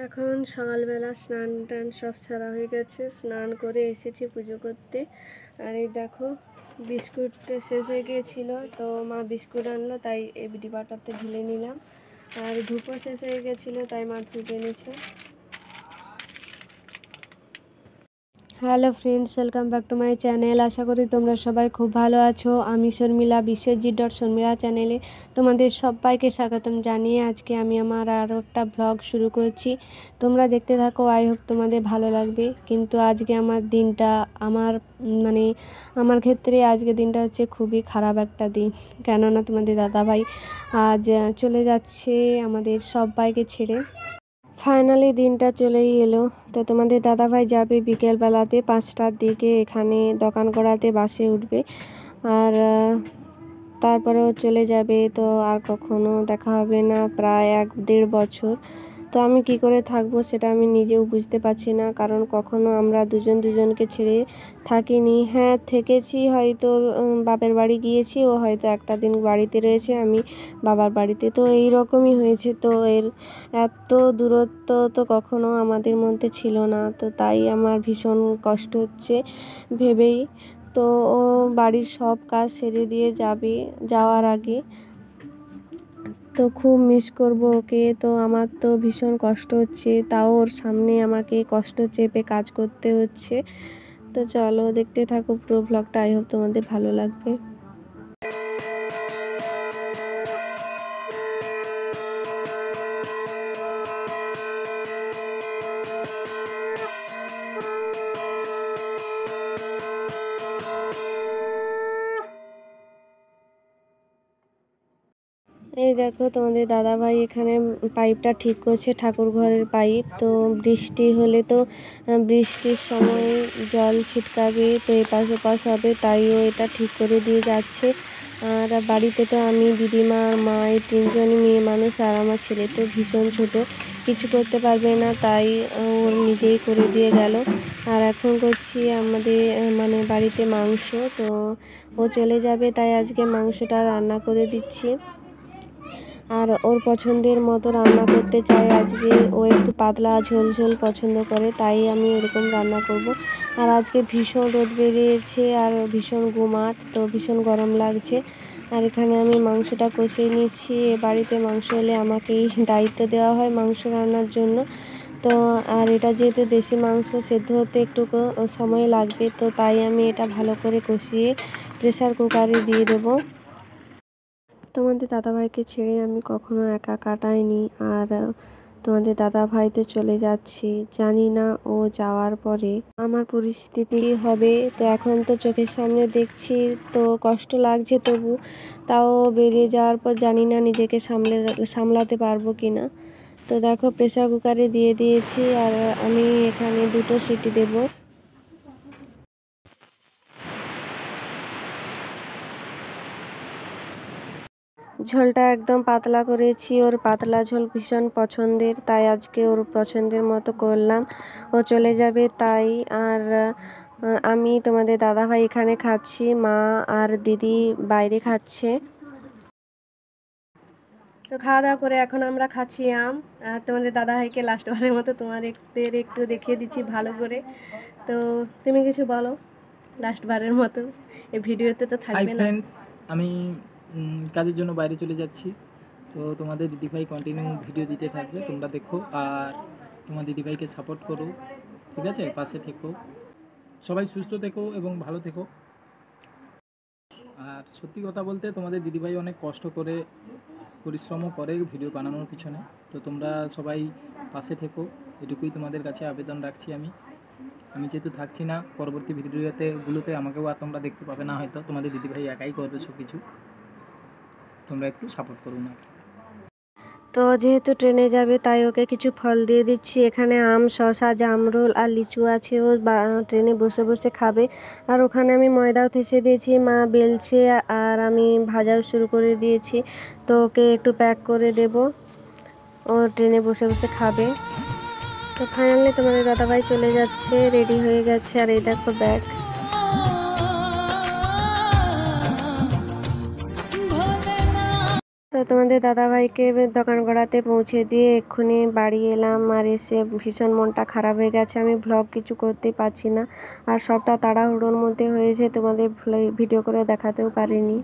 এখন সকালবেলা স্নান টান সব সারা হয়ে গেছে, স্নান করে এসেছি পুজো করতে। আর এই দেখো বিস্কুটটা শেষ হয়ে গিয়েছিল, তো মা বিস্কুট আনলো, তাই এই ডিবাটাতে ঢেলে নিলাম। আর ধূপও শেষ হয়ে গেছিলো, তাই মা ধূপ এনেছে। Hello friends, welcome back to my channel. আশা করি তোমরা সবাই খুব ভালো আছো। আমি শর্মিলা, বিশ্বজিৎ.শর্মিলা চ্যানেলে তোমাদের সবাইকে স্বাগতম জানিয়ে আজকে আমি আমার আরও একটা ব্লগ শুরু করছি। তোমরা দেখতে থাকো, আই হোপ তোমাদের ভালো লাগবে। কিন্তু আজকে আমার দিনটা আমার ক্ষেত্রে আজকে দিনটা হচ্ছে খুবই খারাপ একটা দিন, কেননা তোমাদের দাদাভাই আজ চলে যাচ্ছে আমাদের সবাইকে ছেড়ে। ফাইনালি দিনটা চলেই এলো। তো তোমাদের দাদাভাই যাবে বিকেলবেলাতে 5টার দিকে এখানে দোকান করাতে, বাসে উঠবে। আর তারপরেও চলে যাবে, তো আর কখনো দেখা হবে না প্রায় 1-1.5 বছর। তো আমি কি করে থাকবো সেটা আমি নিজেও বুঝতে পারছি না, কারণ কখনো আমরা দুজনকে ছেড়ে থাকিনি। হ্যাঁ থেকেছি, হয়তো বাপের বাড়ি গিয়েছি, ও হয়তো একটা দিন বাড়িতে রয়েছে, আমি বাবার বাড়িতে। তো এই রকমই হয়েছে। তো এর এত দূরত্ব তো কখনো আমাদের মধ্যে ছিল না। তো তাই আমার ভীষণ কষ্ট হচ্ছে ভেবেই। তো ও বাড়ির সব কাজ সেরে দিয়ে যাবে যাওয়ার আগে। তো খুব মিস করব ওকে। তো আমার তো ভীষণ কষ্ট হচ্ছে, তাও ওর সামনে আমাকে কষ্ট চেপে কাজ করতে হচ্ছে। তো চলো দেখতে থাকো পুরো ব্লগটা, আই হোপ তোমাদের ভালো লাগবে। এই দেখো তোমাদের দাদাভাই এখানে পাইপটা ঠিক করছে, ঠাকুর ঘরের পাইপ। তো বৃষ্টি হলে তো বৃষ্টির সময় জল ছিটকাবে, তো এপাশ ওপাশ হবে, তাই ও এটা ঠিক করে দিয়ে যাচ্ছে। আর বাড়িতে তো আমি, দিদিমা, মা, এই 3জনই মেয়ে মানুষ, আর আমার ছেলে তো ভীষণ ছোট, কিছু করতে পারবে না, তাই ওর নিজেই করে দিয়ে গেল। আর এখন করছি আমাদের বাড়িতে মাংস। তো ও চলে যাবে, তাই আজকে মাংসটা রান্না করে দিচ্ছি। আর ওর পছন্দের মতো রান্না করতে চাই আজকে। ও একটু পাতলা ঝোল ঝোল পছন্দ করে, তাই আমি এরকম রান্না করব। আর আজকে ভীষণ রোদ বেরিয়েছে আর ভীষণ গুমাট, তো ভীষণ গরম লাগছে। আর এখানে আমি মাংসটা কষিয়ে নিচ্ছি। বাড়িতে মাংস হলে আমাকেই দায়িত্ব দেওয়া হয় মাংস রান্নার জন্য। তো আর এটা যেহেতু দেশি মাংস, সেদ্ধ হতে একটু সময় লাগবে, তো তাই আমি এটা ভালো করে কষিয়ে প্রেসার কুকারে দিয়ে দেবো। তোমাদের দাদাভাইকে ছেড়ে আমি কখনো একা কাটাইনি। আর তোমাদের দাদাভাই তো চলে যাচ্ছে, জানি না ও যাওয়ার পরে আমার পরিস্থিতি হবে। তো এখন তো চোখের সামনে দেখছি, তো কষ্ট লাগছে, তবু তাও বেরিয়ে যাওয়ার পর জানি না নিজেকে সামলাতে পারবো কি না। তো দেখো প্রেসার কুকারে দিয়ে দিয়েছি, আর আমি এখানে 2টো সিটি দেবো। ঝোলটা একদম পাতলা করেছি, ওর পাতলা ঝোল ভীষণ পছন্দের, তাই আজকে ওর পছন্দের মতো করলাম। ও চলে যাবে তাই। আর আমি, তোমাদের দাদাভাই এখানে খাচ্ছি, মা আর দিদি বাইরে খাচ্ছে। তো খাওয়া দাওয়া করে এখন আমরা খাচ্ছি আম। আর তোমাদের দাদাভাইকে লাস্টবারের মতো তোমাদের একটু দেখিয়ে দিচ্ছি ভালো করে। তো তুমি কিছু বলো লাস্টবারের মতো, এই ভিডিওতে তো থাকবে না। ফ্রেন্ডস, আমি কাজের জন্য বাইরে চলে যাচ্ছি। তো তোমাদের দিদিভাই কন্টিনিউ ভিডিও দিতে থাকবে, তোমরা দেখো আর তোমার দিদিভাইকে সাপোর্ট করো, ঠিক আছে? পাশে থেকো, সবাই সুস্থ থেকো এবং ভালো থেকো। আর সত্যি কথা বলতে তোমাদের দিদিভাই অনেক কষ্ট করে, পরিশ্রমও করে ভিডিও বানানোর পিছনে। তো তোমরা সবাই পাশে থেকো, এটুকুই তোমাদের কাছে আবেদন রাখছি। আমি যেহেতু থাকছি না, পরবর্তী ভিডিওগুলোতে আমাকেও আর তোমরা দেখতে পাবে না, হয়তো তোমাদের দিদিভাই একাই করবে সব কিছু। তোমরা একটু সাপোর্ট করো না। তো যেহেতু ট্রেনে যাবে, তাই ওকে কিছু ফল দিয়ে দিচ্ছি। এখানে আম, শসা, জামরুল আর লিচু আছে, ও ট্রেনে বসে বসে খাবে। আর ওখানে আমি ময়দাও থেসে দিয়েছি, মা বেলছে, আর আমি ভাজাও শুরু করে দিয়েছি। তো ওকে একটু প্যাক করে দেব, ও ট্রেনে বসে বসে খাবে। তো ফাইনালি তোমাদের দাদাভাই চলে যাচ্ছে, রেডি হয়ে গেছে। আর এই দেখো ব্যাগ। তো তো তোমাদের দাদাভাইকে দোকান গড়াতে পৌঁছে দিয়ে এক্ষুনি বাড়ি এলাম, আর এসে ভীষণ মনটা খারাপ হয়ে গেছে। আমি ভ্লগ কিছু করতে পারছি না, আর সবটা তাড়াহুড়োর মধ্যে হয়েছে, তোমাদের ভিডিও করে দেখাতেও পারিনি।